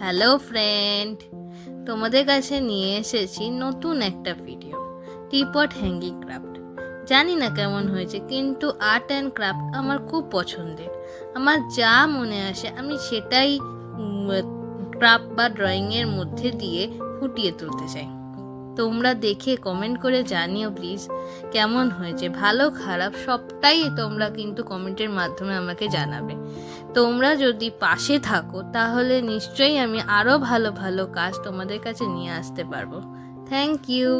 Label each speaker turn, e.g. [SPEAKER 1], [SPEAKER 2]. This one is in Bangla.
[SPEAKER 1] হ্যালো ফ্রেন্ড, তোমাদের কাছে নিয়ে এসেছি নতুন একটা ভিডিও, টিপট হ্যাঙ্গিং ক্রাফট। জানি না কেমন হয়েছে, কিন্তু আর্ট অ্যান্ড ক্রাফট আমার খুব পছন্দের। আমার যা মনে আসে আমি সেটাই ক্রাফট বা ড্রয়িংয়ের মধ্যে দিয়ে ফুটিয়ে তুলতে চাই। তোমরা দেখে কমেন্ট করে জানিও প্লিজ কেমন হয়েছে। ভালো খারাপ সবটাই তোমরা কিন্তু কমেন্টের মাধ্যমে আমাকে জানাবে। তোমরা যদি পাশে থাকো তাহলে নিশ্চয়ই আমি আরও ভালো ভালো কাজ তোমাদের কাছে নিয়ে আসতে পারবো। Thank you.